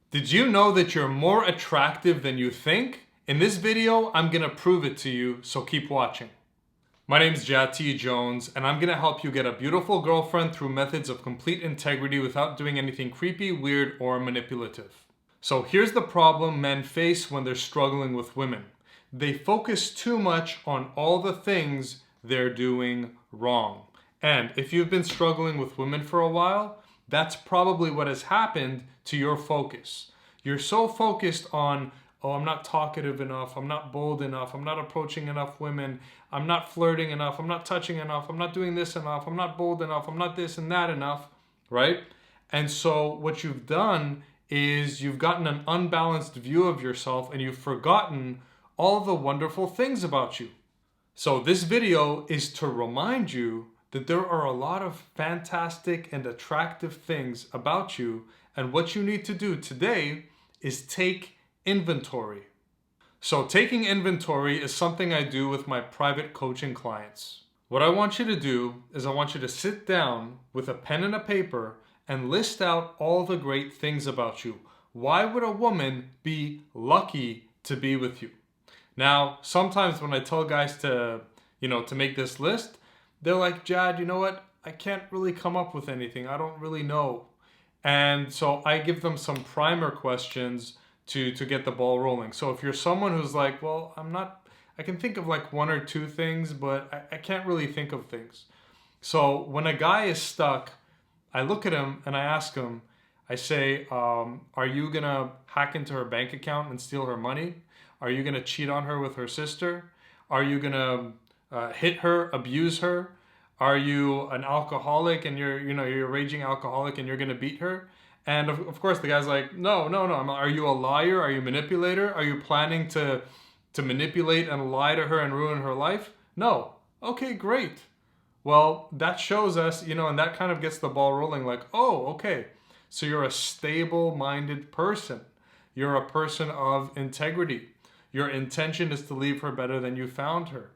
Did you know that you're more attractive than you think? In this video, I'm gonna prove it to you, so keep watching. My name's Jati Jones, and I'm gonna help you get a beautiful girlfriend through methods of complete integrity without doing anything creepy, weird, or manipulative. So here's the problem men face when they're struggling with women. They focus too much on all the things they're doing wrong. And if you've been struggling with women for a while, that's probably what has happened to your focus. You're so focused on, oh, I'm not talkative enough, I'm not bold enough, I'm not approaching enough women, I'm not flirting enough, I'm not touching enough, I'm not doing this enough, I'm not bold enough, I'm not this and that enough, right? And so what you've done is you've gotten an unbalanced view of yourself and you've forgotten all the wonderful things about you. So this video is to remind you that there are a lot of fantastic and attractive things about you, and what you need to do today is take inventory. So taking inventory is something I do with my private coaching clients. What I want you to do is I want you to sit down with a pen and a paper and list out all the great things about you. Why would a woman be lucky to be with you? Now, sometimes when I tell guys to make this list, they're like, Jad, you know what? I can't really come up with anything. I don't really know. And so I give them some primer questions to get the ball rolling. So if you're someone who's like, well, I can think of like one or two things, but I can't really think of things. So when a guy is stuck, I look at him and I ask him, I say, are you gonna hack into her bank account and steal her money? Are you gonna cheat on her with her sister? Are you gonna hit her, abuse her? Are you an alcoholic and you're a raging alcoholic and you're gonna beat her? And of course the guy's like, no. Are you a liar? Are you a manipulator? Are you planning to manipulate and lie to her and ruin her life? No. Okay, great. Well, that shows us, and that kind of gets the ball rolling like, oh, okay. So you're a stable-minded person. You're a person of integrity. Your intention is to leave her better than you found her.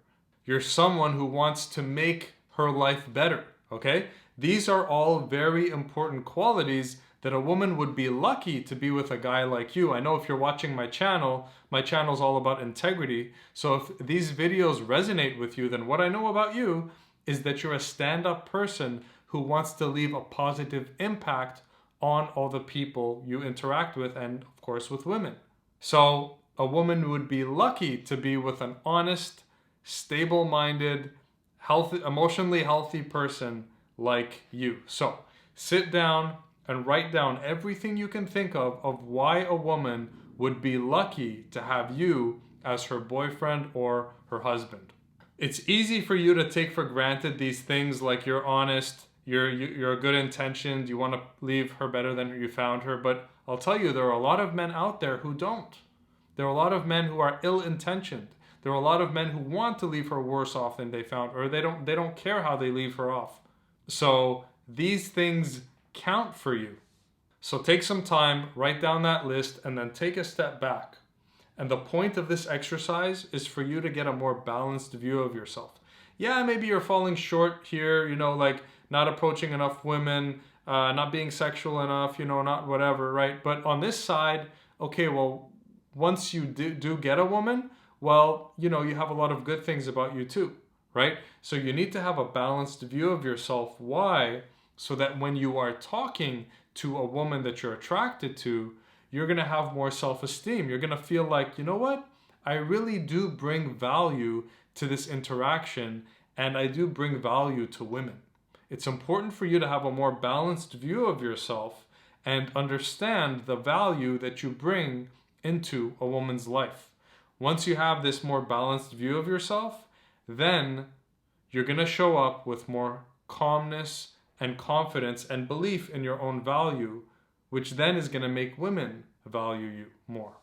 You're someone who wants to make her life better, okay? These are all very important qualities that a woman would be lucky to be with a guy like you. I know if you're watching my channel's all about integrity. So if these videos resonate with you, then what I know about you is that you're a stand-up person who wants to leave a positive impact on all the people you interact with and, of course, with women. So a woman would be lucky to be with an honest, stable-minded, emotionally healthy person like you. So sit down and write down everything you can think of why a woman would be lucky to have you as her boyfriend or her husband. It's easy for you to take for granted these things like you're honest, you're good intentioned, you want to leave her better than you found her, but I'll tell you, there are a lot of men out there who don't. There are a lot of men who are ill-intentioned. There are a lot of men who want to leave her worse off than they found, or they don't care how they leave her off. So these things count for you. So take some time, write down that list, and then take a step back. And the point of this exercise is for you to get a more balanced view of yourself. Yeah, maybe you're falling short here, like not approaching enough women, not being sexual enough, not whatever, right? But on this side, okay, well, once you do get a woman, well, you have a lot of good things about you too, right? So you need to have a balanced view of yourself. Why? So that when you are talking to a woman that you're attracted to, you're going to have more self-esteem. You're going to feel like, you know what? I really do bring value to this interaction, and I do bring value to women. It's important for you to have a more balanced view of yourself and understand the value that you bring into a woman's life. Once you have this more balanced view of yourself, then you're going to show up with more calmness and confidence and belief in your own value, which then is going to make women value you more.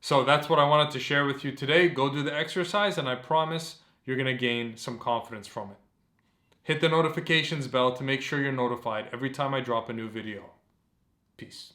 So that's what I wanted to share with you today. Go do the exercise, and I promise you're going to gain some confidence from it. Hit the notifications bell to make sure you're notified every time I drop a new video. Peace.